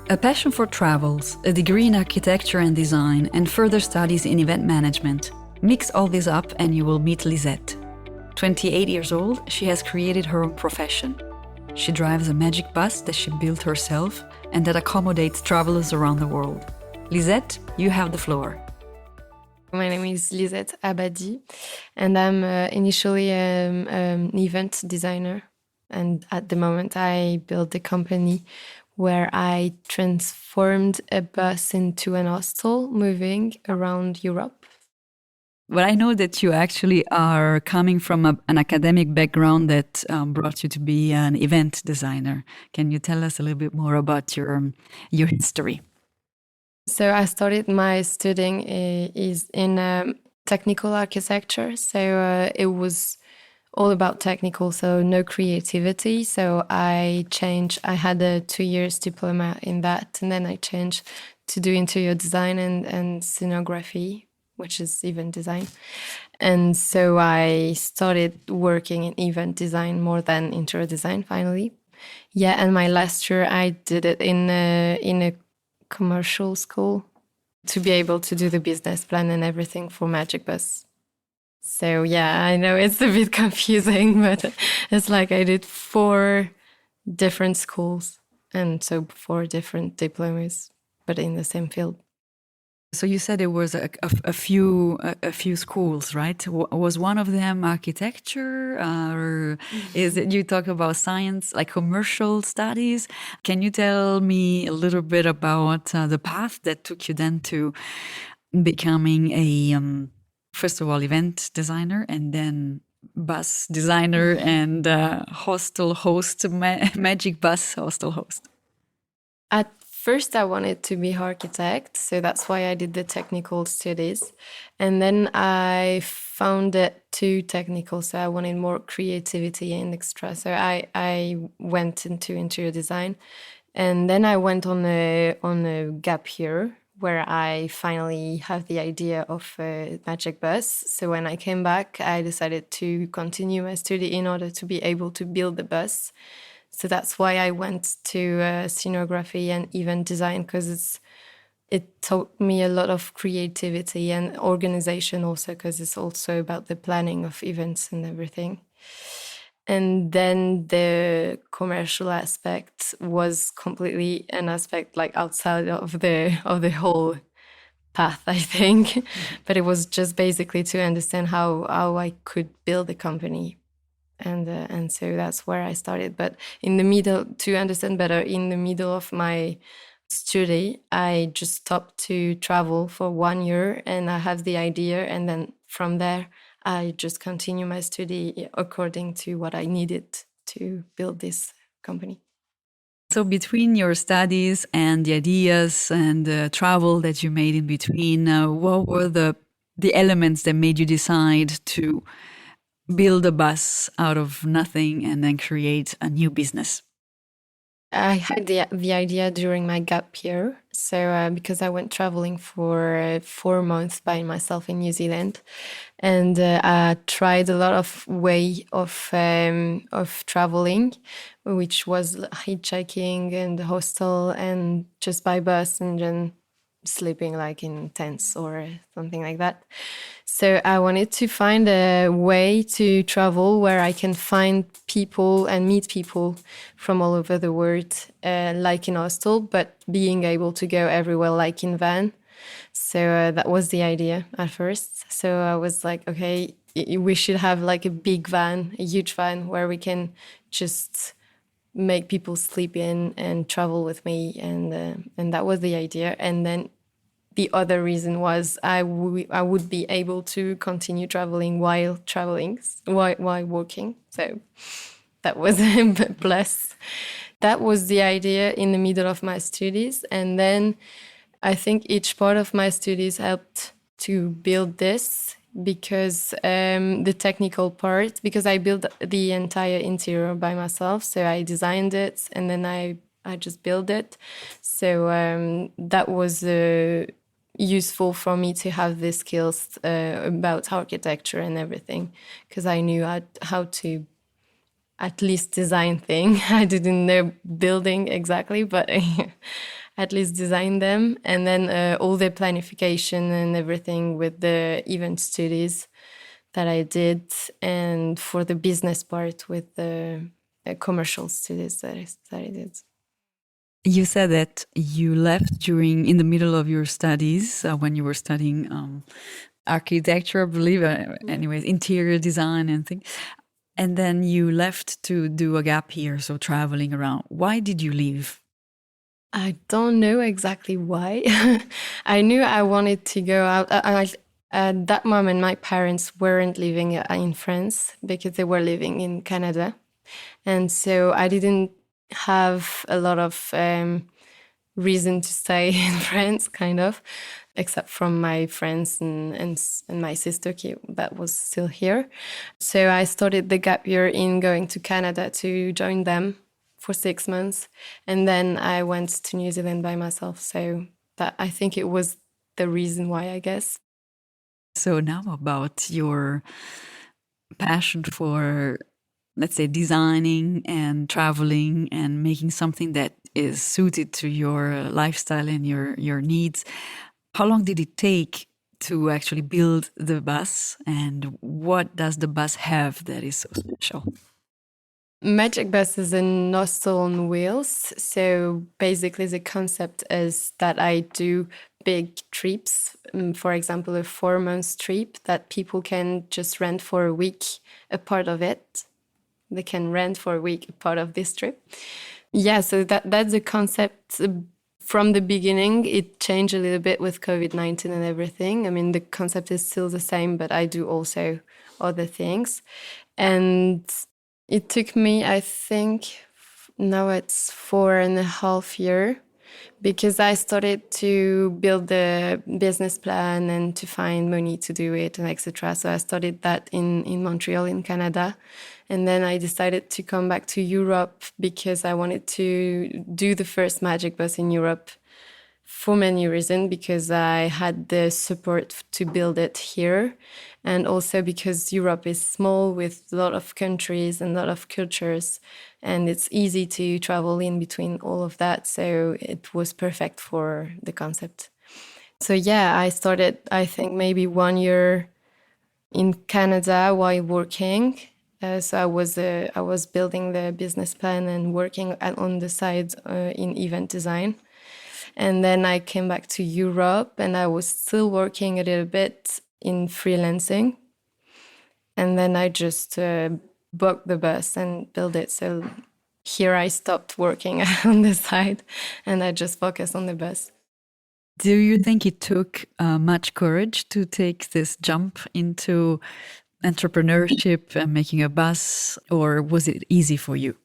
A passion for travels, a degree in architecture and design, and further studies in event management. Mix all this up and you will meet Lisette. 28 years old, she has created her own profession. She drives a magic bus that she built herself and that accommodates travelers around the world. Lisette, you have the floor. My name is Lisette Abadi, and I'm initially an event designer. And at the moment, I built a company where I transformed a bus into an hostel, moving around Europe. But I know that you actually are coming from an academic background that brought you to be an event designer. Can you tell us a little bit more about your history? So I started my studying is in technical architecture. So it was all about technical, so no creativity. So I had a 2 years diploma in that, and then I changed to do interior design and scenography, which is event design. And so I started working in event design more than interior design finally. Yeah, and my last year I did it in a commercial school to be able to do the business plan and everything for Magic Bus. So yeah, I know it's a bit confusing, but it's like I did 4 different schools and so 4 different diplomas, but in the same field. So you said there was a few schools, right? Was one of them architecture, or is it you talk about science, like commercial studies? Can you tell me a little bit about the path that took you then to becoming a first of all event designer and then bus designer and hostel host, magic bus hostel host? At first, I wanted to be architect, so that's why I did the technical studies. And then I found it too technical, so I wanted more creativity and extra. So I went into interior design, and then I went on a gap year where I finally have the idea of a magic bus. So when I came back, I decided to continue my study in order to be able to build the bus. So that's why I went to scenography and event design, because it taught me a lot of creativity and organization also, because it's also about the planning of events and everything. And then the commercial aspect was completely an aspect like outside of the whole path, I think. But it was just basically to understand how I could build a company. And so that's where I started. But in the middle, to understand better, in the middle of my study, I just stopped to travel for 1 year, and I have the idea. And then from there, I just continue my study according to what I needed to build this company. So between your studies and the ideas and the travel that you made in between, what were the elements that made you decide to build a bus out of nothing and then create a new business? I had the idea during my gap year. So because I went traveling for 4 months by myself in New Zealand, and I tried a lot of way of traveling, which was hitchhiking and hostel and just by bus and then sleeping like in tents or something like that. So I wanted to find a way to travel where I can find people and meet people from all over the world, like in hostel, but being able to go everywhere like in van. So that was the idea at first. So I was like, okay, we should have like a big van, a huge van where we can just make people sleep in and travel with me. And that was the idea. And then the other reason was I would be able to continue traveling while working. So that was a plus. That was the idea in the middle of my studies. And then I think each part of my studies helped to build this, because the technical part, because I built the entire interior by myself. So I designed it and then I just built it. So that was useful for me to have the skills about architecture and everything, because I knew how to at least design things. I didn't know building exactly, but at least design them. And then all the planification and everything with the event studies that I did, and for the business part with the commercial studies that I did. You said that you left in the middle of your studies when you were studying architecture, I believe, anyways, interior design and things. And then you left to do a gap year, so traveling around. Why did you leave? I don't know exactly why. I knew I wanted to go out. At that moment, my parents weren't living in France because they were living in Canada. And so I didn't have a lot of reason to stay in France, kind of, except from my friends and my sister that was still here. So I started the gap year in going to Canada to join them for 6 months. And then I went to New Zealand by myself. So that, I think it was the reason why, I guess. So now about your passion for, let's say, designing and traveling and making something that is suited to your lifestyle and your needs. How long did it take to actually build the bus, and what does the bus have that is so special? Magic Bus is a hostel on wheels. So basically, the concept is that I do big trips. For example, a 4-month trip that people can just rent for a week, a part of it. They can rent for a week a part of this trip. Yeah, so that's the concept. From the beginning, it changed a little bit with COVID-19 and everything. I mean, the concept is still the same, but I do also other things. And it took me, I think, now it's 4.5 years, because I started to build the business plan and to find money to do it and etc. So I started that in Montreal, in Canada. And then I decided to come back to Europe because I wanted to do the first Magic Bus in Europe for many reasons, because I had the support to build it here, and also because Europe is small with a lot of countries and a lot of cultures, and it's easy to travel in between all of that. So it was perfect for the concept. So yeah, I started, I think, maybe 1 year in Canada while working. So I was building the business plan and working on the side in event design. And then I came back to Europe, and I was still working a little bit in freelancing. And then I just booked the bus and built it. So here I stopped working on the side, and I just focused on the bus. Do you think it took much courage to take this jump into entrepreneurship and making a bus, or was it easy for you?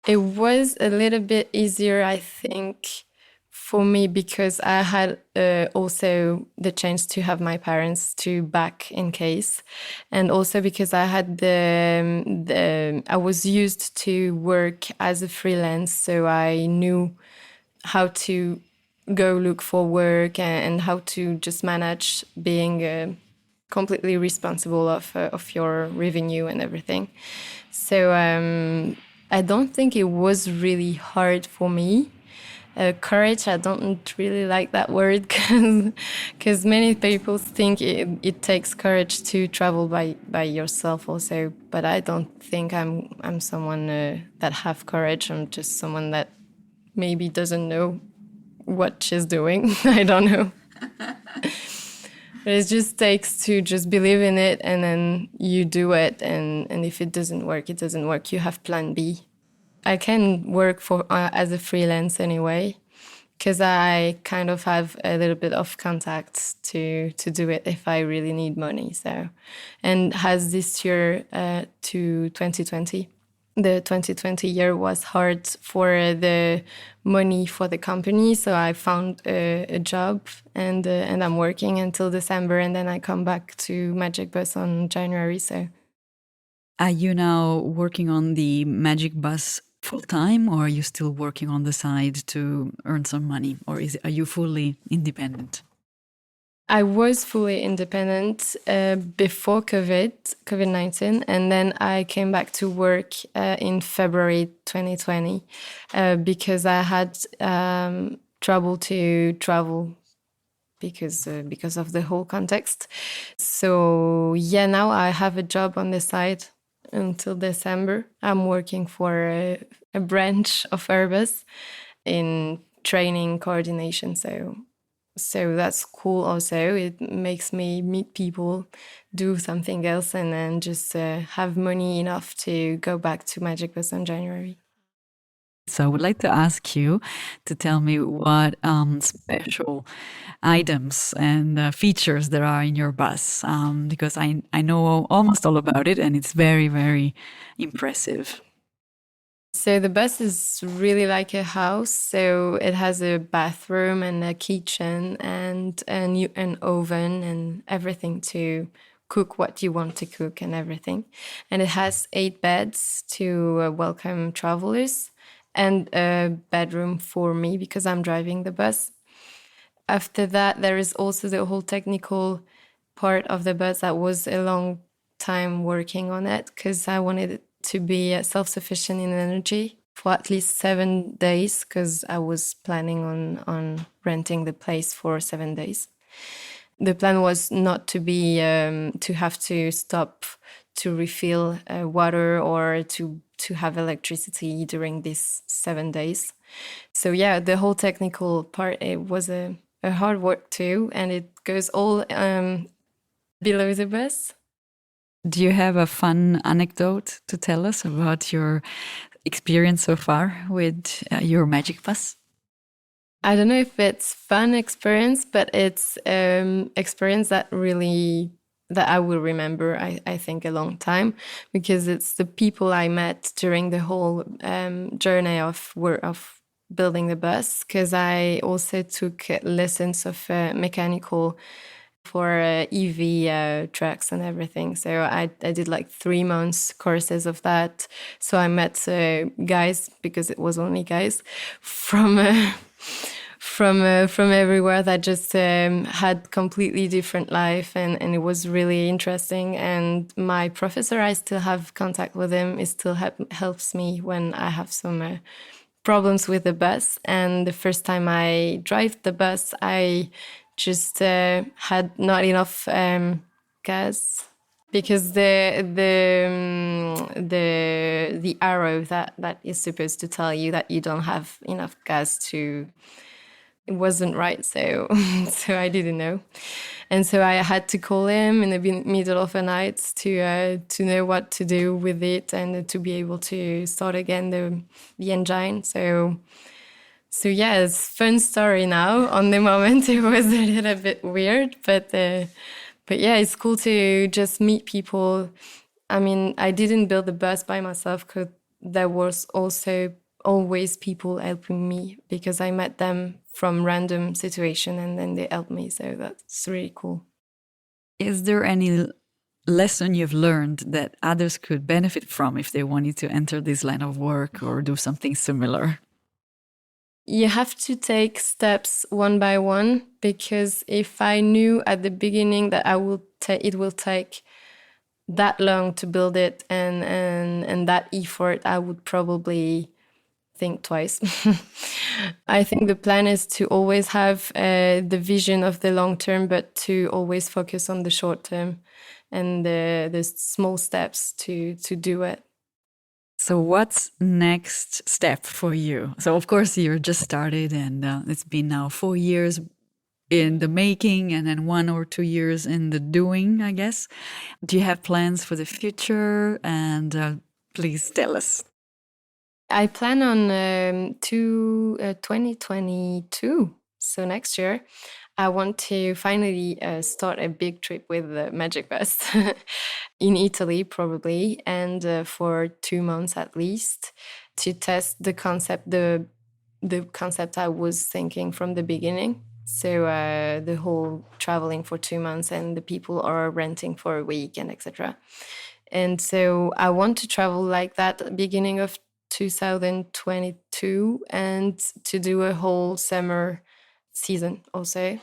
It was a little bit easier, I think, for me, because I had also the chance to have my parents to back in case, and also because I had I was used to work as a freelance, so I knew how to go look for work and how to just manage being completely responsible of your revenue and everything. So I don't think it was really hard for me. Courage, I don't really like that word, because many people think it takes courage to travel by yourself also. But I don't think I'm someone that have courage. I'm just someone that maybe doesn't know what she's doing. I don't know. But it just takes to just believe in it, and then you do it. And if it doesn't work, it doesn't work. You have plan B. I can work for as a freelance anyway, because I kind of have a little bit of contacts to do it if I really need money. So, and as this year to 2020. The 2020 year was hard for the money for the company, so I found a job, and I'm working until December, and then I come back to Magic Bus on January. So, are you now working on the Magic Bus full time, or are you still working on the side to earn some money, or are you fully independent? I was fully independent before COVID-19, and then I came back to work in February 2020 because I had trouble to travel because of the whole context. So yeah, now I have a job on the side until December. I'm working for a branch of Airbus in training coordination. So that's cool also. It makes me meet people, do something else, and then just have money enough to go back to Magic Bus in January. So I would like to ask you to tell me what special items and features there are in your bus, because I know almost all about it and it's very, very impressive. So the bus is really like a house. So it has a bathroom and a kitchen and an oven and everything to cook what you want to cook and everything. And it has 8 beds to welcome travelers and a bedroom for me because I'm driving the bus. After that, there is also the whole technical part of the bus that was a long time working on it because I wanted it to be self-sufficient in energy for at least 7 days because I was planning on renting the place for 7 days. The plan was not to be to have to stop to refill water or to have electricity during these 7 days. So yeah, the whole technical part, it was a hard work too, and it goes all below the bus. Do you have a fun anecdote to tell us about your experience so far with your Magic Bus? I don't know if it's fun experience, but it's experience that really that I will remember. I think a long time because it's the people I met during the whole journey of building the bus. Because I also took lessons of mechanical for EV trucks and everything. So I did like 3 months courses of that. So I met guys, because it was only guys, from from everywhere that just had completely different life, and it was really interesting. And my professor, I still have contact with him. It still helps me when I have some problems with the bus. And the first time I drive the bus, I just had not enough gas because the arrow that is supposed to tell you that you don't have enough gas to, it wasn't right. So so I didn't know, and so I had to call him in the middle of the night to know what to do with it and to be able to start again the engine. So yeah, it's a fun story now. On the moment, it was a little bit weird, but yeah, it's cool to just meet people. I mean, I didn't build the bus by myself because there was also always people helping me because I met them from random situation and then they helped me. So that's really cool. Is there any lesson you've learned that others could benefit from if they wanted to enter this line of work or do something similar? You have to take steps one by one, because if I knew at the beginning that it will take that long to build it and that effort, I would probably think twice. I think the plan is to always have the vision of the long term, but to always focus on the short term and the small steps to do it. So, what's next step for you? So, of course, you're just started, and it's been now 4 years in the making, and then 1 or 2 years in the doing, I guess. Do you have plans for the future? And please tell us. I plan on 2022, so next year. I want to finally start a big trip with the Magic Bus in Italy, probably, and for 2 months at least, to test the concept, the concept I was thinking from the beginning. So the whole traveling for 2 months and the people are renting for a week and etc. And so I want to travel like that at the beginning of 2022 and to do a whole summer season also.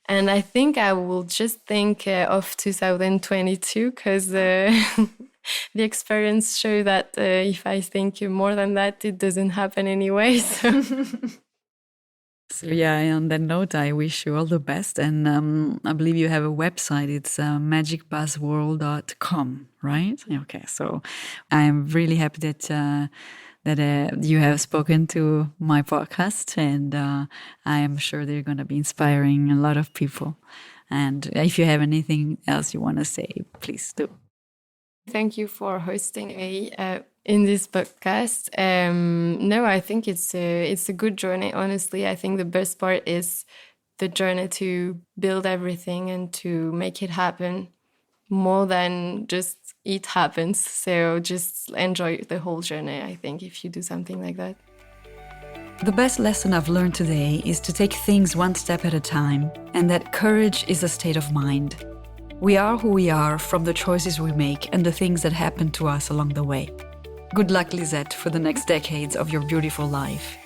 And I think I will just think of 2022 because the experience show that if I think more than that, it doesn't happen anyway. So So yeah, on that note, I wish you all the best. And I believe you have a website. It's magicbuzzworld.com, right? Okay, so I'm really happy that you have spoken to my podcast, and I am sure they're going to be inspiring a lot of people. And if you have anything else you want to say, please do. Thank you for hosting me in this podcast. No, I think it's a good journey. Honestly, I think the best part is the journey to build everything and to make it happen more than just it happens. So just enjoy the whole journey, I think, if you do something like that. The best lesson I've learned today is to take things one step at a time, and that courage is a state of mind. We are who we are from the choices we make and the things that happen to us along the way. Good luck, Lisette, for the next decades of your beautiful life.